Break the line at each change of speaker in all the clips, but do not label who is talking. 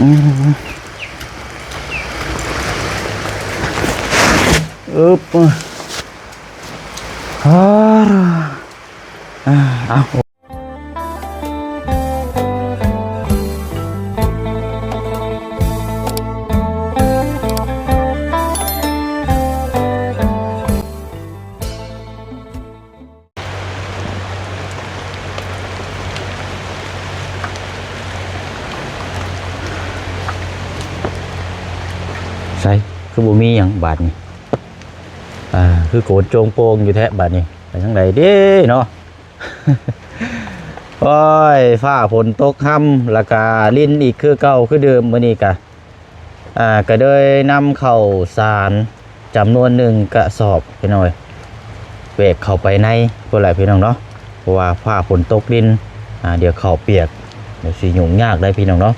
อึ๊บเอาใส่คือบ่มีหยังบาดนี่คือโกนโจงโปงอยู่แท้บาดนี่ไปทางใดเด้เนาะ โอ้ยฟ้าฝนตกค่ำแล้วก็ลิ้นอีกคือเก่าคือเดิมมื้อนี้ก็ก็เลยนำเข้าสารจำนวน1กระสอบพี่น้อยเวกเข้าไปในพวกหลายพี่น้องเนาะเพราะว่าฟ้าฝนตกลิ้นเดี๋ยวเข้าเปียกเดี๋ยวสิยุ่งยากได้พี่น้องเนาะ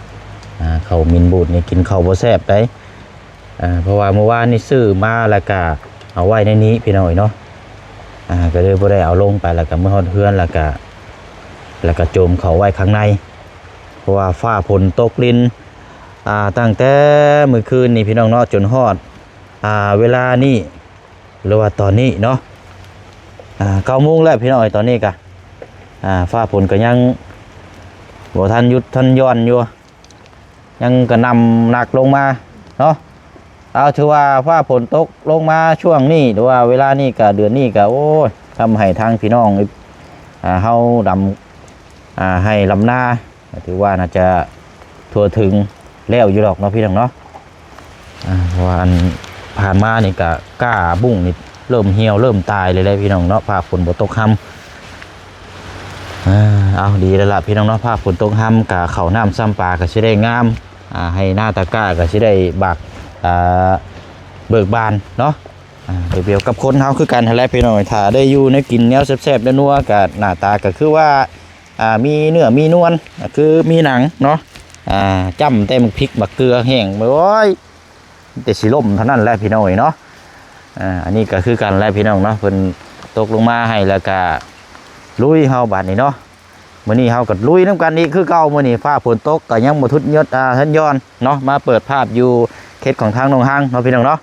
เข้ามินบูดนี่กินข้าวบ่แซ่บได้เพราะว่าเมื่อวานนี่ซื้อมาแล้วก็เอาไว้ในนี้พี่น้อยเนาะก็เลยบ่ได้เอาลงไปแล้วก็เมื่อฮอดเฮือนแล้วก็โจมเขาไว้ข้างในเพราะว่าฟ้าฝนตกลิ้นตั้งแต่เมื่อคืนนี่พี่น้องเนาะจนฮอดเวลานี้หรือว่าตอนนี้เนาะ9 โมงแล้วพี่น้อยตอนนี้ก็ฟ้าฝนก็ยังบ่ทันหยุดทันย้อนอยู่ยังก็นำหนักลงมาเนาะเอาถือว่าฟ้าฝนตกลงมาช่วงนี้หรือว่าเวลานี้ก็เดือนนี้ก็โอ้ยทำให้ทางพี่น้องเฮาดำให้ลำนาถือว่าน่าจะทั่วถึงแล้วอยู่หรอกเนาะพี่น้องเนาะเพราะว่าอันผ่านมานี่ก็ก้าบุ้งนี่เริ่มเหี่ยวเริ่มตายเลยพี่น้องเนาะฟ้าฝนบ่ตกค่ำเอาดีแล้วล่ะพี่น้องเนาะฟ้าฝนตกค่ำกับเขาน้ำซ้ำปลาก็สิได้งามให้หน้าตะก้าก็สิได้บักเบิกบานเนาะเดียวกับคนเฮาคือกันหั่นแหละพี่น้องถ้าได้อยู่ในกินแนวแซ่บๆนัวๆกับหน้าตาก็คือว่ามีเนื้อมีนวลคือมีหนังเนาะจ้ำเต็มพริกบักเกลือแห้งโอ้ยแต่สิล่มเท่านั้นแหละพี่น้องเนาะอันนี้ก็คือกันแหละพี่น้องเนาะเพิ่นตกลงมาให้แล้วก็ลุยเฮาบาดนี้เนาะมื้อนี้เฮาก็ลุยนำกันอีกคือเก่ามื้อนี้ฟ้าฝนตกก็ยังบ่ทุดยศทันย้อนเนาะมาเปิดภาพอยู่เขตของทางหนองหางเนาะพี่น้องเนาะ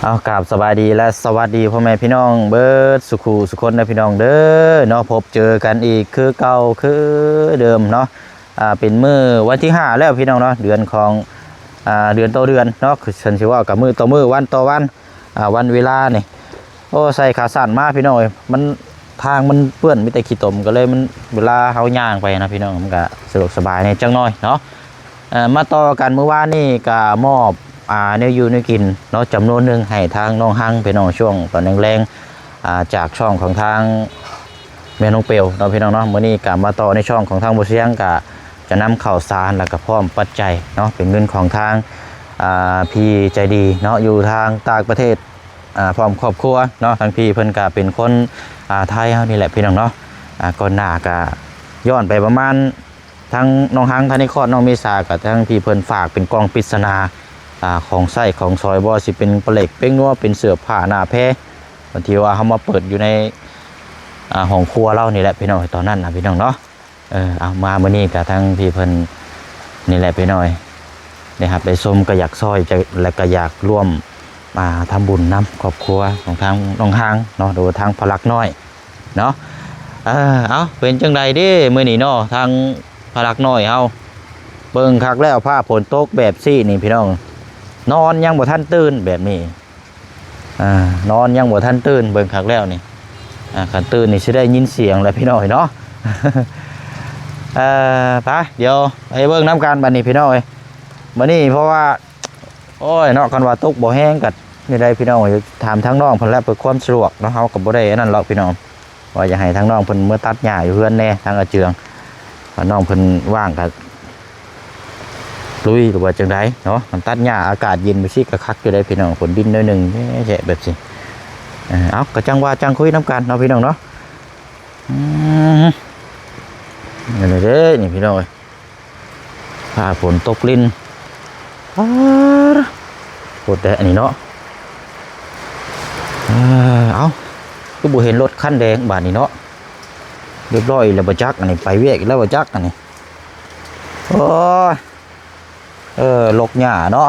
เอากราบสบายดีและสวัสดีพ่อแม่พี่น้องเบิดสุขุสุคนนะพี่น้องเด้อเนาะพบเจอกันอีกคือเก่าคือเดิมเนาะเป็นมื้อวันที่5แล้วพี่น้องเนาะเดือนของเดือนต่อเดือนเนาะคือฉันสิว่ากับมื้อต่อมื้อวันต่อวันวันเวลานี่โอ้ใส่ขาสั้นมาพี่น้องมันทางมันเปื้อนมีแต่ขี้ตมก็เลยมันเวลาเฮาย่างไปนะพี่น้องมันก็สะดวกสบายในจังน้อยเนาะมาต่อกันเมื่อวานนี่ก็มอบเนื้ออยู่เนื้อกินเนาะจำนวนหนึ่งให้ทางน้องฮังพี่น้องช่วงตอนแรงๆจากช่องของทางแม่น้องเปียวเนาะพี่น้องเนาะมื้อนี้ก็มาต่อในช่องของทางบ่เสียงก็จะนำข้าวสารแล้วก็พร้อมปัจจัยเนาะเป็นเงินของทางพี่ใจดีเนาะอยู่ทางต่างประเทศพร้อมครอบครัวเนาะทางพี่เพิ่นก็เป็นคนไทยเฮานี่แหละพี่น้องเนาะก่อนหน้าก็ย้อนไปประมาณทางน้องฮังทางนิครน้องเมษากับทางพี่เพิ่นฝากเป็นกล่องปริศนาของไส้ของซอยบ่สิเป็นปลาเหล็กเป้งนัวเป็นเสื้อผ้าหน้าแพรบางทีว่าเฮามาเปิดอยู่ในห้องครัวเรานี่แหละพี่น้องตอนนั้นนะพี่น้องเนาะเอามามื้อนี้กับทางพี่เพิ่นนี่แหละพี่น้อยนะครับได้ชมก็อยากซอยจะและก็อยากร่วมทำบุญนำครอบครัวของทางน้องฮังเนาะโดยทางพลักน้อยเนาะเอาเป็นจังใดเด้มื้อนี้เนาะทางพลักน้อยเฮาเบิ่งคักแล้วผ้าฝนตกแบบซี่นี่พี่น้องนอนยังบ่ทันตื่นแบบนี้นอนยังบ่ทันตื่นเบิ่งคักแล้วนี่คันตื่นนี่สิได้ยินเสียงแล้วพี่น้อยเนาะ ไปเดี๋ยวไปเบิ่งน้ำกันบัดนี้พี่น้อยมื้อนี้เพราะว่าโอ้ยเนาะคันว่าตกบ่แห้งกัดนี่ได้พี่น้องถามทางน้องเพิ่นแล้วเพื่อความสะดวกเนาะเฮาก็บ่ได้นั่นหรอกพี่น้องว่าจะให้ทางน้องเพิ่นเมื่อตัดหญ้าอยู่เฮือนแน่ทางอาเจืองว่าน้องเพิ่นว่างก็ลุยหรือว่าจังไดเนาะมันตัดหญ้าอากาศเย็นไปสิก็คักอยู่ได้พี่น้องฝนดินน้อยนึงแฉะแบบสิเอาก็จังว่าจังคุยน้ำกันเนาะพี่น้องเนาะนี่เด้นี่พี่น้องฟ้าฝนตกลิ้นโคตรแดดอันนี้เนาะเอาก็บ่เห็นรถคันแดงบาดนี้เนาะเรียบร้อยแล้วบ่จักอันนี้ไปเวียกแล้วบ่จักอันนี้โอ้ โอ้ยลกหญ้าเนาะ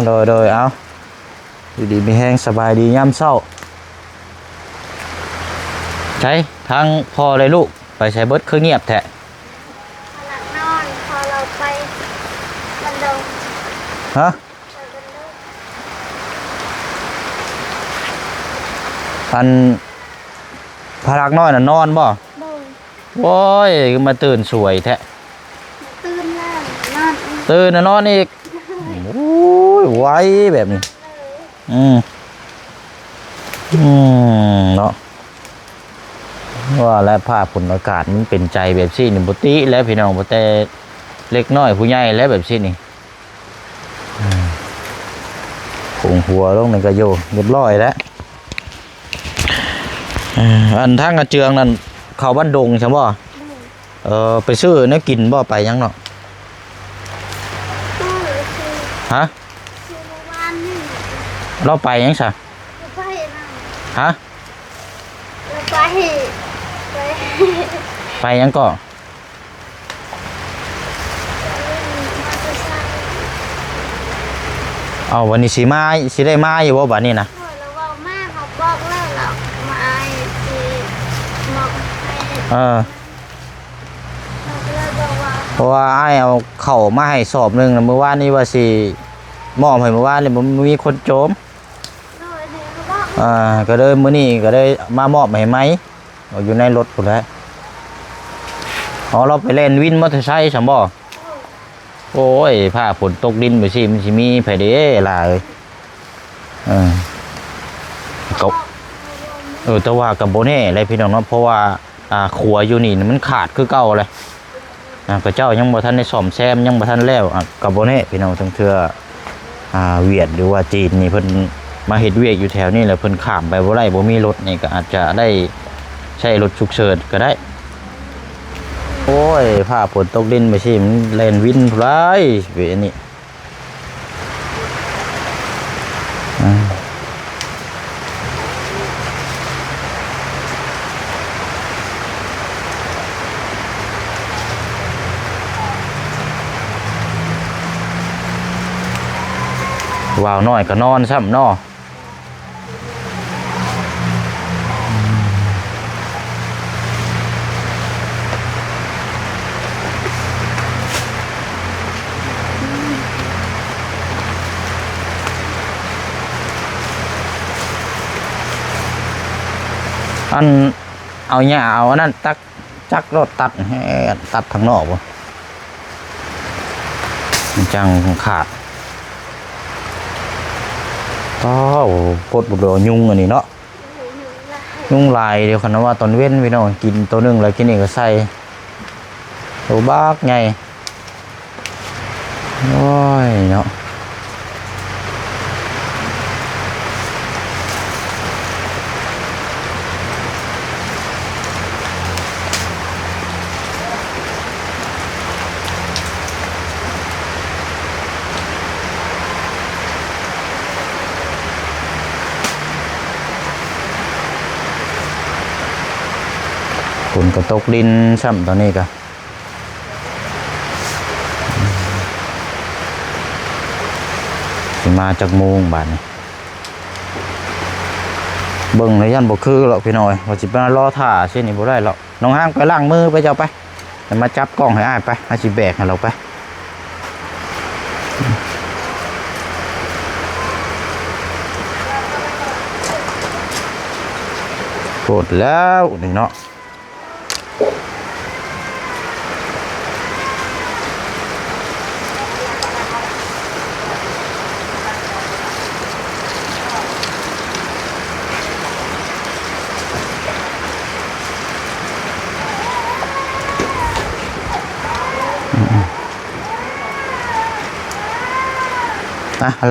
โดยเอาดีมีแห้งสบายดีย่ำเศร้าใช้ทั้งพ่อเลยลูกไปใช้เบิดคือเงียบแท้
หลังนอนพอเราไปบันดง
ฮะ
ไปบันดง
อันพลักน้อยน่ะนอนบ่
โดย
โว้ยมาตื่นสวยแท้
ตื่นแล้วนอนอีก
ตื่นน่ะนอนอีกโอ้ยไวแบบนี้
เลย
อืมเนาะว่าและภาพผลอากาศมันเป็นใจแบบซี่นี่บุติแล้วพี่น้องบ่แต่เล็กน้อยผู้ใหญ่แล้วแบบซี่นี่คงหัวลงในกระโยเรียบร้อยแล้วอันทางกระเจืองนั่นเขาบ้านดงใช่บ่
เลย
ไปซื้อเนื้อกินบ่ไปยังเนาะ
ตู้คือ
ฮะ
คือเมื่อวานนี่
เราไปยังซะ
เราไปนั่ง
ฮะ
เราไปไป
ไปยังก็
มอเตอร์ไซค์
เอาวันนี้สิมาสิได้มาอยู่บ่บัดนี้นะ
โอ้ยเราบอกแม่เขาบอกแล้วเรามาไอ้ที่มอบให้
เออ
เราก็เลยบอกว่า
เพราะว่าอ้ายเอาเข้าวมาให้สอบหนึงน่ะเมื่อวานนี้ว่าสิมอบให้เมื่อวานนี่บ่มีคนโจม
โดยที่เขาบอก
ก็เลยมื้อนี้ก็เลยมามอบให้ไหมเอาอยู่ในรถพุ่นแหล้วอ๋อเราไปเล่นวินมอเตอร์ไซค์ซั่นบ่โอ้ยผ้าฝนตกดินไปสิมันสิมีไผเด้ล่ะเอ้ยก็แต่ว่าก็บ่แน่เลยพี่น้องเนาะเพราะว่าขัวอยู่นี่มันขาดคือเก่าเลยก็เจ้ายังบ่ทันได้ซ่อมแซมยังบ่ทันแล้วก็บ่แน่พี่น้องทั้งเทื่อเวียดหรือว่าจีนนี่เพิ่นมาเฮ็ดเวียกอยู่แถวนี้แล้วเพิ่นข้ามไปบ่ได้บ่มีรถนี่ก็อาจจะได้ใช้รถฉุกเฉินก็ได้โอ้ยผ้าฝนตกดินไปสิมันเล่นวินพุ่นไรเวนี่ว้าวน้อยก็นอนซ้ำเนาะอันเอาเนี่ยเอาอันนั้นตักจักรถตัดให้ตัดทางนอกบ่มันจังขาดก็ปวดบุดยุงอันนี้เนาะยุงลายเดียวกันนะว่าตอนเว้นพี่น้องกินตัวหนึงแล้วกินนี่ก็ใส่ตัวบากไงโอ้ยเนาะฝนก็ตกดินซ้ำตอนนี้ก็สิมาจากโมงบาดนี้เบิ่งเลยยันบ่คือหรอกพี่น้อยว่าสิมารอท่าเช่นนี้บ่ได้หรอกน้องห้างไปล้างมือไปเจ้าไปแต่มาจับกล้องให้อ้ายไปอาสิแบกให้เราไปโกรธแล้วนี่เนาะ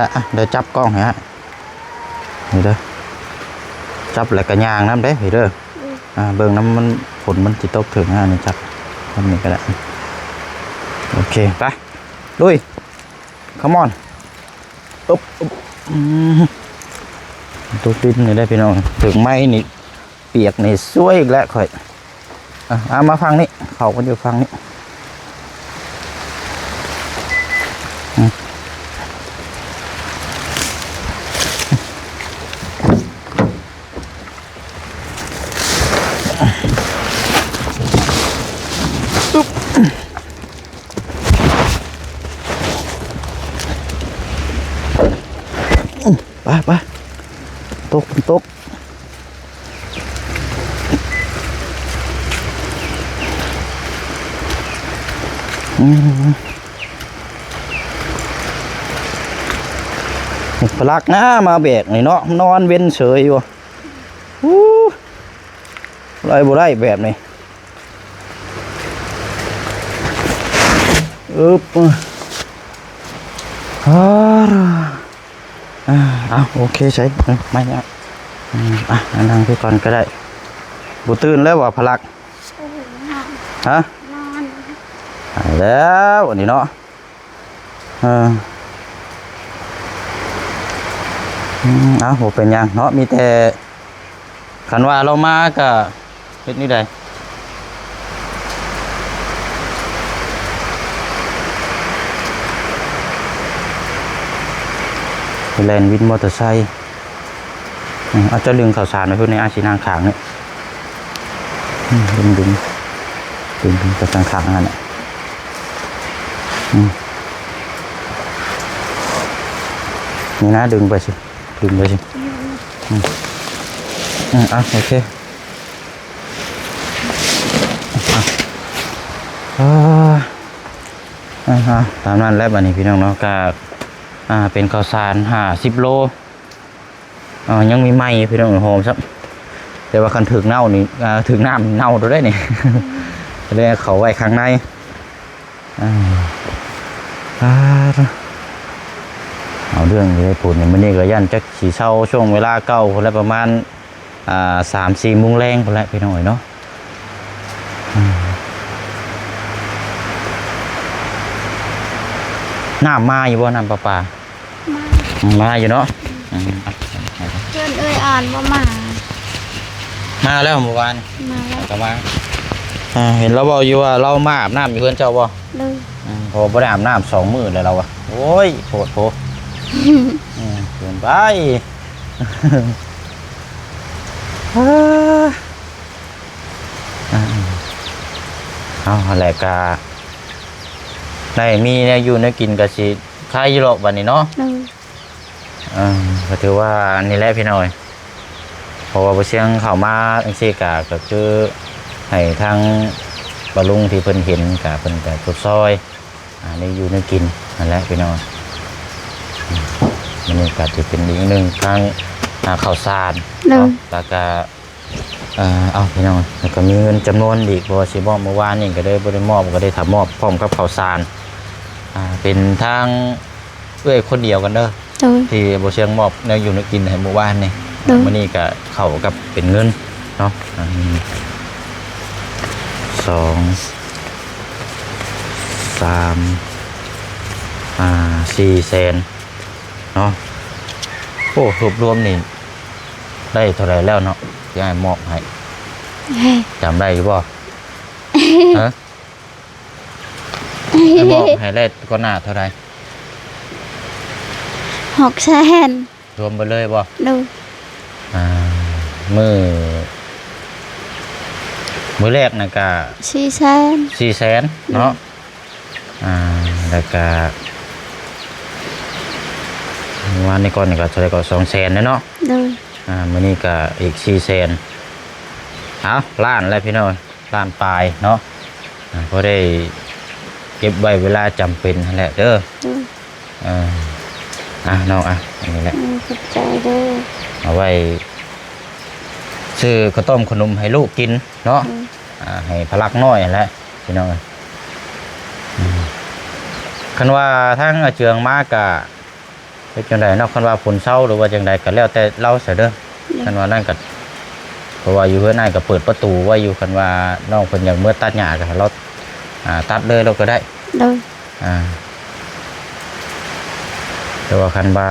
ละเดี๋ยวจับกล้องให้ฮะนี่เด้อจับแล้วก็ย่างน้ำเด้เด้อเบิ่งน้ำมันฝนมันสิตกถึงนี่จับทำนี่ก็ได้โอเคไปลุย come on อุ๊บตัวดินนี่ได้พี่น้องถึงไม้นี่เปียกนี่สวยอีกแล้วค่อยเอามาฟังนี่เขาก็อยู่ฟังนี่ ไปตกพลักนะมาแบกนี่เนาะนอนเว้นเฉยอยู่ไรบ่ได้แบบนี้อึ๊บเอาโอเคใช่ไม่เนี่ยนั่งพี่ก่อนก็ได้บุตื่นแล้วว่าพลักฮะ
นอน
แล้วอันนี้เนาะเอาโหเป็นยังเนาะมีแต่ขันว่าเรามาก็เป็นนี่ใดแลนวินมอเตอร์ไซค์เอาจะลึงข่าวสารไปเพื่อนในอาชีนางขางเนี่ยดึงไปทางขางนั่นแหละนี่นะดึงไปสิโอเคตามนั้นแล้วบัดนี้พี่น้องเนาะก็เป็นข้าวสาร50 โลยังมีไม้พี่น้องหอมซับแต่ว่าคันถึงเน่านี่ถึงน้ำเน่าตัวได้นี่ เลยเขาไว้ข้างในเอาเรื่องเลยพูดเนี่ยมันนี่ก็ยันจะขี่เช่าช่วงเวลาเก่าคนละประมาณ3-4 โมงแรงคนละพี่น้องเนาะน้ำมาอยู่บ่น้ำประปามาอยู่เนาะ
เพื่อนอ่านว่ามา
แล้วเมื่อวาน
มาแล้ว
ก็มาเห็นเราบอกอยู่ว่าเรามาอาบน้ำอยู่เพื่อนเจ้าบ่
เลย
พอบ่ได้อาบน้ำ2 มื้อเลยเราอะโอ้ยโผล่เกินไปเอาอะไรกาได้มีเนี่ยอยู่ในกินกะสิคายอยู่หรอกบัดนี้เนาะก็ถือว่านี่แหละพี่น้อยเพราะว่าบ่เสียงเข้ามาจังซี่ก็คือให้ทางบลุงที่เพิ่นเห็นก็เพิ่นก็ทดซอยนี่อยู่ในกินนั่นแหละพี่น้อยมันนี่ก็จะเป็นอีกหนึ่งทางข้าวสารแล้วก็เอาพี่น้องแล้วก็มีเงินจำนวนอีกเพราะว่าสิมอบเมื่อวานนี่ก็ได้บริมอบก็ได้ทำมอบพร้อมกับข้าวสารเป็นทางคนเดียวกันเด้อที่บ่เชียงมอบเนื้ออยู่ในกินให้เมื่อวานนี่มื้อนี้ก็เข้ากับเป็นเงินเนาะ2 3 4 แสนเนาะโอ้รวมนี่ได้เท่าไหร่แล้วเนาะที่ให้มอบให้จำได้หรือเปล่าฮะให้มอบให้ได้ก็หน้าเท่าไหร่
6 แสน
รวมไปเลยบ่
ดู
มือแรกนะกะ
4 แสน
เนาะแล้วก็วันนี้ก่อนนี่ก็เท่าไหร่ก็2 แสนเนาะมื้อนี้ก็อีก4 แสนเอาล้านแล้วพี่น้อยล้านปลายเนาะก็ได้เก็บไว้เวลาจำเป็นนั่นแหละเด้อน้องอันนี้แหละ
ขอบใจเด้อ
เอาไว้ซื้อข้าวต้มขนมให้ลูกกินเนาะให้พลักน้อยแหละพี่น้องคันว่าทั้งเจืองมากกะเป็นจังไดเนาะคันว่าฝนเศร้าหรือว่าจังไดก็แล้วแต่เราเสียเด้อคันว่านั่นก็เพราะว่าอยู่เพื่อนนั่นก็เปิดประตูไว้อยู่คันว่าน้องเพิ่นอยากเมื่อตัดหญ้าก็เราตัดเลยเราก็ได้แต่ว่าคันว่า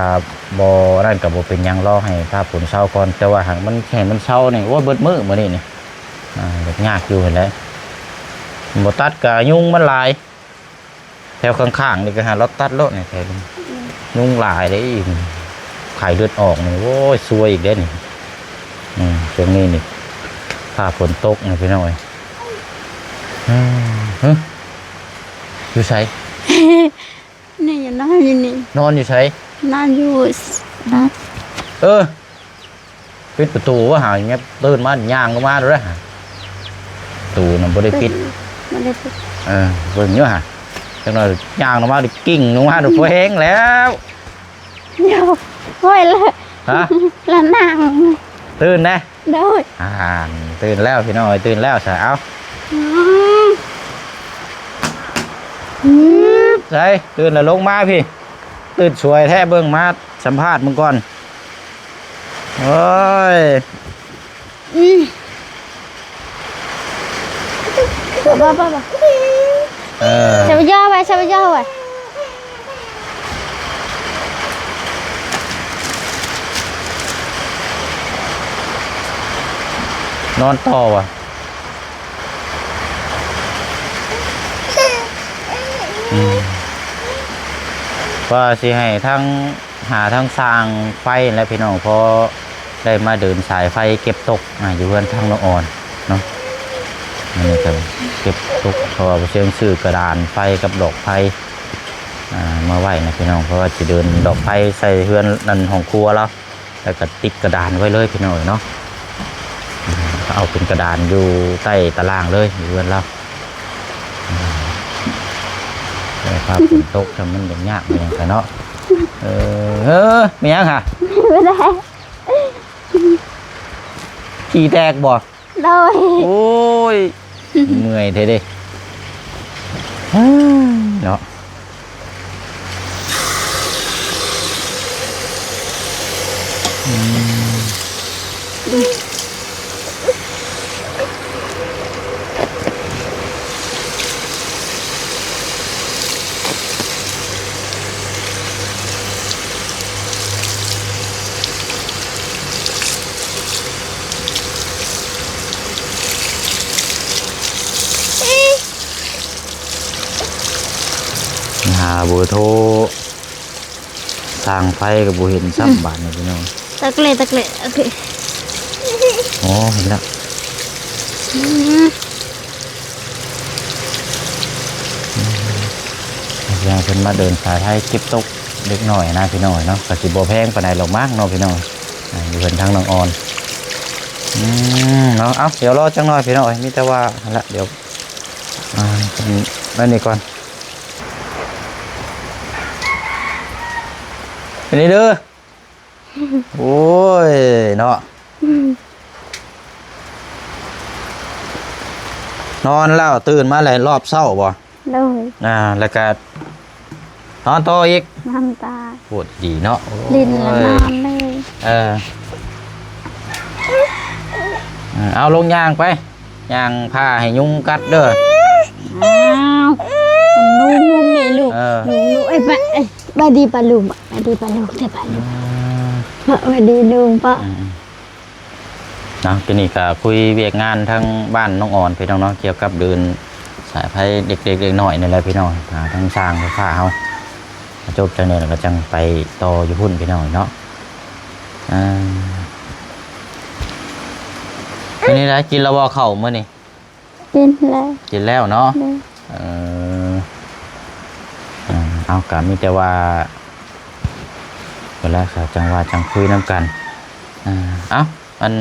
บ่นั่นก็บ่เป็นหยังรอให้ถ้าฝนเศร้าก่อนแต่ว่าหากมันแห้งมันเศร้านี่โอ้เบิดมื้อมื้อนี้นี่ยากอยู่เห็นแล้วบ่ตัดก็ยุงมันหลายแถวข้างๆนี่ก็หาเราตัดรถนี่แถวยุงหลายเลยอีกไข่เลือดออกนี่โอ้ยซวยอีกเด้นี่ช่วงนี้นี่ถ้าฝนตกนี่พี่น้อย อยู่ไส
นี่อย่านอนอยู่นี่
นอนอยู่ไส
นอนอยู่นะ
ปิดประตูว่าหาอย่างเงี้ยตื่นมาย่างก็มาแล้วฮะประตูน่ะบ่ได้ปิด
ไม่ได้ปิด
เบิ่งอยู่ฮะจังหน่อยย่างลงมาดิกิ้งลงมาดิแห้งแล้ว
เดี๋ยวห้อยเลย
ฮะ
แล้วนั่ง
ตื่นนะ
โดย
ตื่นแล้วพี่น้อยตื่นแล้วใส่เอา
อืมอืม
ใส่ตื่นแล้วลงมาพี่ตื่นสวยแท้เบิ่งมาสัมภาษณ์มึงก่อนโอ้ย
อืมบ้าบ้าบ้า จะไปย่อไปจะไปย่อไป
นอนต่อว่ะว่าสิให้ทั้งหาทั้งสร้างไฟและพี่น้องพอได้มาเดินสายไฟเก็บตกอยู่เพื่อนทั้งละอ่อนเนาะนี่ก็เก็บตกเพราะว่าเชื่อซื้อกระดานไฟกับดอกไฟมาไหวนะพี่น้องเพราะว่าจะเดินดอกไฟใส่เพื่อนนั่นของครัวแล้วแล้วก็ติดกระดานไว้เลยพี่น้องเนาะเอาเป็นกระดานอยู่ใต้ตารางเลยอยู่เพื่อนเราแต่ภาพฝนตกทำมันอย่างยากอย่างไรเนาะไม่ยากค่ะ
ไม่ได้
ขี่แตกบ่
โดย
โอ้ยเมื่อยเท่ดิเนาะหาเบอร์โทรสร้างไฟกับบุเห็นซ้ำบาทเนี่ยพี่น้อง
ตะเกลตะเกลโอเค
อ๋อเห็นแล้ว
อืม
ยังเพิ่นมาเดินสายไทยเก็บตกเล็กหน่อยนะพี่น้อยเนาะกสิบ่แพงปานใดหรอกมากเนาะพี่น้อยอยู่เพิ่นทั้งน้องออนเนาะเอาเดี๋ยวรอจังหน่อยพี่น้อยมีแต่ว่าหั่นละเดี๋ยวนั่นนี่ก่อนอันนี้เด้อโอ้ยเนาะนอนแล้วตื่นมาหลายรอบเช้าบ่
โดย
แล้วก็นอนต่ออีก
น้ำตา
ปวดดีเนาะ
ดินละน้ำเลย
เอาลงยางไปยางผ้าให้ยุงกัดเด้อ
อ้าวนุ่มนี่ลูกนุ่มไอ้ปะบาดีปลาลุมบาดีปลาลุมแต่ปลาลุมบาดีลุงปะ
เนาะทีนี้ก็คุยเวียกงานทั้งบ้านน้องอ่อนพี่น้องเนาะเกี่ยวกับเดินสายไฟเด็กๆหน่อยนี่แหละพี่น้องทั้งสร้างไฟฟ้าเฮาจบจังเนี่ยก็จังไปต่ออยู่พุ่นพี่น้องเนาะอันนี้นะกินแล้วบ่เข้ามื้อนี่
กินแล้ว
กินแล้วเนาะเอากะมีแต่ว่าเวลาค่ะจังว่าจังคุยน้ำกันเอาอัน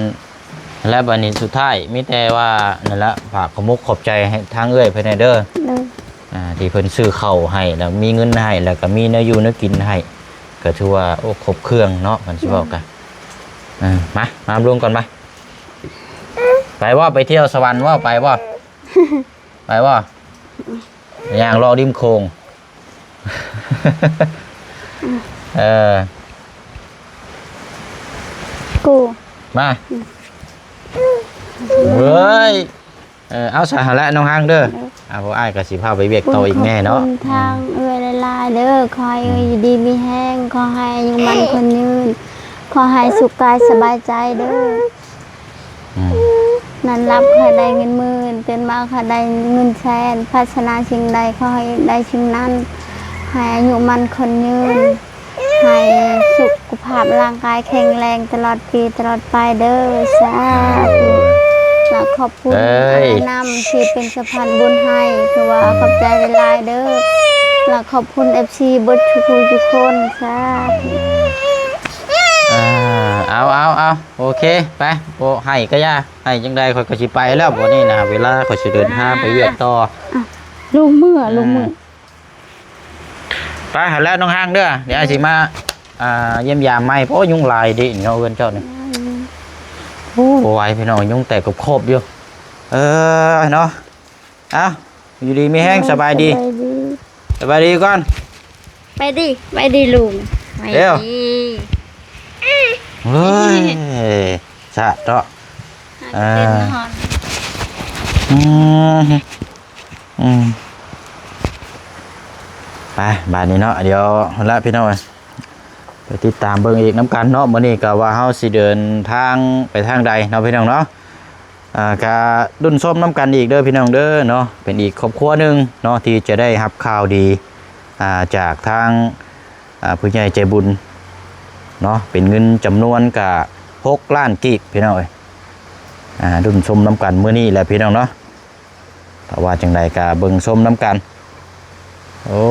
และบันนี้สุดท้ายมีแต่ว่านั่นละฝากขมุกขอบใจให้ทางเอื้อยเพิ่นเด้อที่เพิ่นซื้อข้าวให้แล้วมีเงินให้แล้วก็มีเนื้ออยู่เนื้อกินให้ก็ถือว่าโอ้ครบเครื่องเนาะมันสิบอกกันมาลงก่อนไปว่าไปเที่ยวสวรรค์ว่าไปว่าไปว่าอย่างรอริมโคง
กู
มาเฮ้ยเอาสาระน้องห้างเด้อเพราะอ้ายกับสิพาไปเบียกโตอีกแน่เนาะ
ทางเอื้อยลายเด้อคอยเอื้อยดีมีแห้งขอให้อายุมันคนยืนขอให้สุขกายสบายใจเด้อนั้นรับใครได้เงินหมื่นเตือนมาใครได้เงินแสนพัฒนาสิ่งใดขอให้ได้สิ่งนั้นให้อายุมันคนยืนให้สุขภาพร่างกายแข็งแรงตลอดปีตลอดไปเด้อสาธุขอบคุณนำที่เป็นสะพานบุญให้คือว่า ขอบใจหลายๆเด้อแล้วขอบคุณ FC เบิดทุกคนสาธุ
เอาโอเคไปโอ้ให้ก็ย่าให้จังใดข่อยก็สิไปแล้วบ่นี่นะเวลาข่อยสิเดินทางไปเวียดต่อ
ลุงมือ
ไปหาแล้วน้องห้างเด้อเดี๋ยวสิมาเยี่ยมยามใหม่เพราะยุงลายดิเนาะเอิ้นเจ้านี่โอ้ไหวพี่น้องยุงแตกครบอยู่เนาะเอาอยู่ดีมีแห้งสบายดีก่อน
ไปดิลุงไป
เร็ว
ดิ
เฮ้ยสะเนาะ
เป็นนอน
ไปบานนี้เนาะเดี๋ยวละพี่น้องไปติดตามเบิ่งอีกน้ำกันเนาะมื้อนี้ก็ว่าเฮาสิเดินทางไปทางใดเนาะพี่น้องเนาะก็ดุนส้มน้ำกันอีกเด้อพี่น้องเด้อเนาะเป็นอีกครอบครัวหนึงเนาะที่จะได้รับข่าวดีจากทางผู้ใหญ่ใจบุญเนาะเป็นเงินจำนวนก็6 ล้านกีบพี่น้องเอ้ยดุนส้มน้ำกันมื้อนี้แหละพี่น้องเนาะถ้าว่าจังใดก็เบิ่งส้มน้ำกันโอ้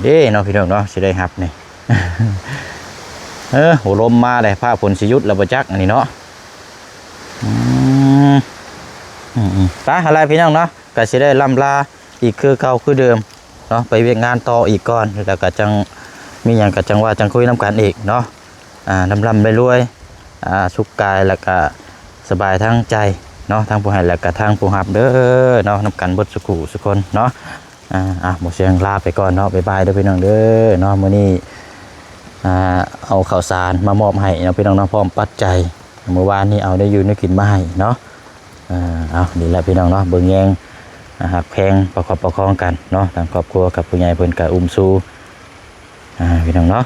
เด้เนาะพี่น้องเนาะสิได้รับนี่ โหลมมาเลยผ้าฝนสิยุดแล้วบ่จักอันนี้เนาะไปอะไรพี่น้องเนาะก็สิได้ล่ำลาอีกคือเก่าคือเดิมเนาะไปเวียกงานต่ออีกก่อนแล้วก็จังมีหยังก็จังว่าจังคุยน้ำกันอีกเนาะลำไปรวยสุขกายแล้วก็สบายทั้งใจเนาะทางผู้ให้แล้วก็ทางผู้รับเด้อเนาะนำกันเบิดสุขุสุคนเนาะหมดเสียงลาไปก่อนเนาะบ๊ายบายเด้อพี่น้องเด้อเนาะมื้อนี้เอาข้าวสารมามอบให้เนาะพี่น้องเนาะพร้อมปัจจัยเมื่อวานนี้เอาได้อยู่ได้กินมาให้เนาะเอาดีแล้วพี่น้องเนาะเบิ่งแยงหักแพงประคองกันเนาะทางครอบครัวกับผู้ใหญ่เพิ่นก็อุ้มสู้พี่น้องเนาะ